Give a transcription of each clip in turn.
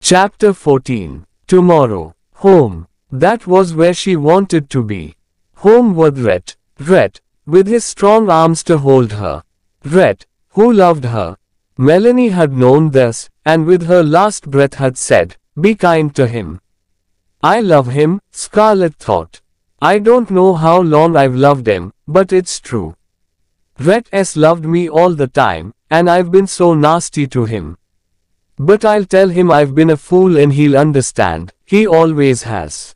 Chapter 14. Tomorrow. Home. That was where she wanted to be. Home with Rhett. Rhett, with his strong arms to hold her. Rhett, who loved her. Melanie had known this, and with her last breath had said, "Be kind to him." I love him, Scarlett thought. I don't know how long I've loved him, but it's true. Rhett's loved me all the time, and I've been so nasty to him. But I'll tell him I've been a fool and he'll understand, he always has.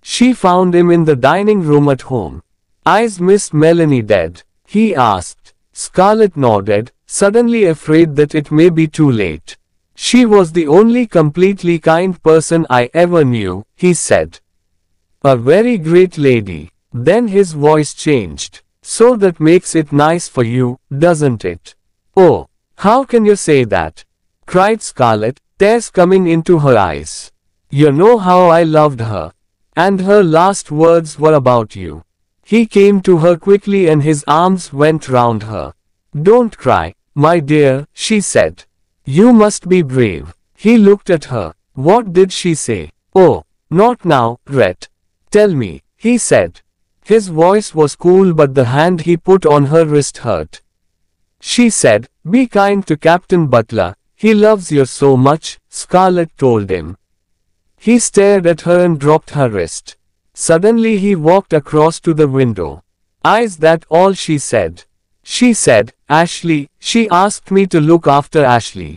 She found him in the dining room at home. "Is Miss Melanie dead?" he asked. Scarlett nodded, suddenly afraid that it may be too late. "She was the only completely kind person I ever knew," he said. "A very great lady." Then his voice changed. "So that makes it nice for you, doesn't it?" "Oh, how can you say that?" cried Scarlett, tears coming into her eyes. "You know how I loved her. And her last words were about you." He came to her quickly and his arms went round her. "Don't cry, my dear," she said. "You must be brave." He looked at her. What did she say? "Oh, not now, Rhett. Tell me," he said. His voice was cool but the hand he put on her wrist hurt. She said, "Be kind to Captain Butler, he loves you so much," Scarlett told him. He stared at her and dropped her wrist. Suddenly he walked across to the window. "Is that all?" she said. She said, "Ashley, she asked me to look after Ashley."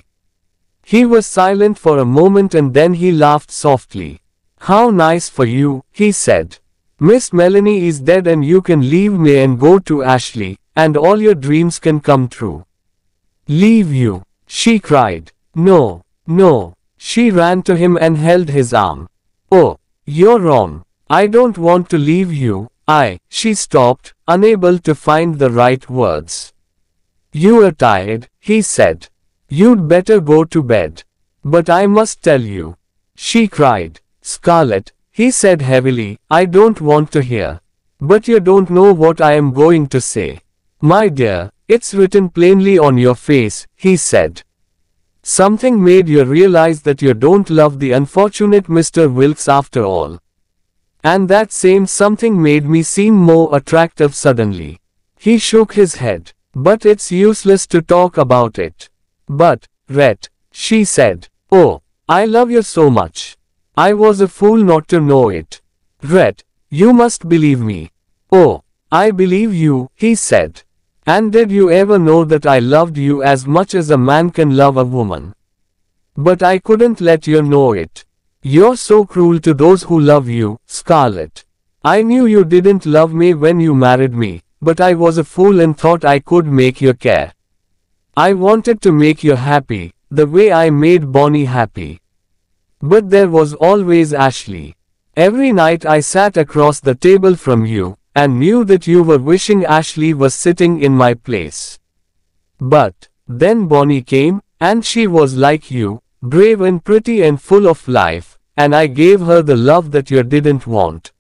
He was silent for a moment and then he laughed softly. "How nice for you," he said. "Miss Melanie is dead and you can leave me and go to Ashley, and all your dreams can come true." "Leave you?" she cried. "No, no." She ran to him and held his arm. "Oh, you're wrong. I don't want to leave you." She stopped, unable to find the right words. "You are tired," he said. "You'd better go to bed." "But I must tell you," she cried. "Scarlett," he said heavily, "I don't want to hear. But you don't know what I am going to say." "My dear, it's written plainly on your face," he said. "Something made you realize that you don't love the unfortunate Mr. Wilkes after all. And that same something made me seem more attractive suddenly." He shook his head. "But it's useless to talk about it." "But, Rhett," she said. "Oh, I love you so much. I was a fool not to know it. Rhett, you must believe me." "Oh, I believe you," he said. "And did you ever know that I loved you as much as a man can love a woman? But I couldn't let you know it. You're so cruel to those who love you, Scarlett. I knew you didn't love me when you married me, but I was a fool and thought I could make you care. I wanted to make you happy, the way I made Bonnie happy. But there was always Ashley. Every night I sat across the table from you, and knew that you were wishing Ashley was sitting in my place. But then Bonnie came, and she was like you, brave and pretty and full of life, and I gave her the love that you didn't want.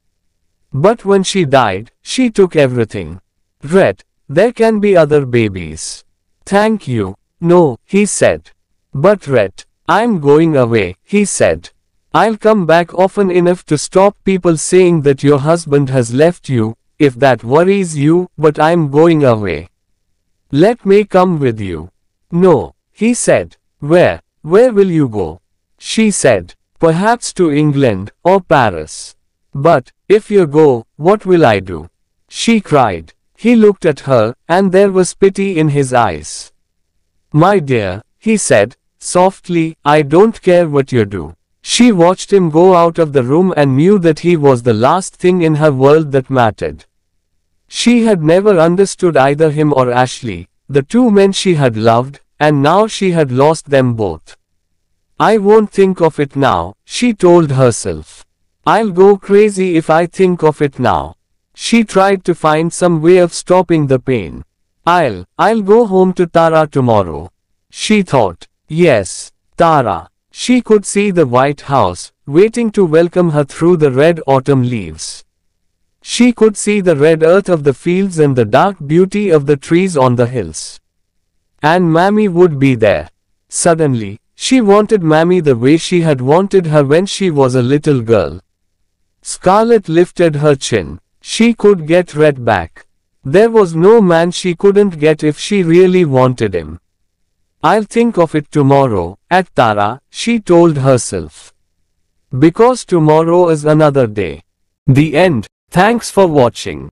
But when she died, she took everything. Rhett, there can be other babies." "Thank you." "No," he said. "But Rhett, I'm going away," he said. "I'll come back often enough to stop people saying that your husband has left you, if that worries you, but I'm going away. Let me come with you." "No," he said. Where will you go?" she said. "Perhaps to England, or Paris." "But, if you go, what will I do?" she cried. He looked at her, and there was pity in his eyes. "My dear," he said, softly, "I don't care what you do." She watched him go out of the room and knew that he was the last thing in her world that mattered. She had never understood either him or Ashley, the two men she had loved, and now she had lost them both. "I won't think of it now," she told herself. "I'll go crazy if I think of it now." She tried to find some way of stopping the pain. I'll go home to Tara tomorrow," she thought. Yes, Tara. She could see the White House, waiting to welcome her through the red autumn leaves. She could see the red earth of the fields and the dark beauty of the trees on the hills. And Mammy would be there. Suddenly, She wanted Mammy the way she had wanted her when she was a little girl. Scarlett lifted her chin. She could get Red back. There was no man she couldn't get if she really wanted him. I'll think of it tomorrow, at Tara, she told herself. Because tomorrow is another day. The end. Thanks for watching.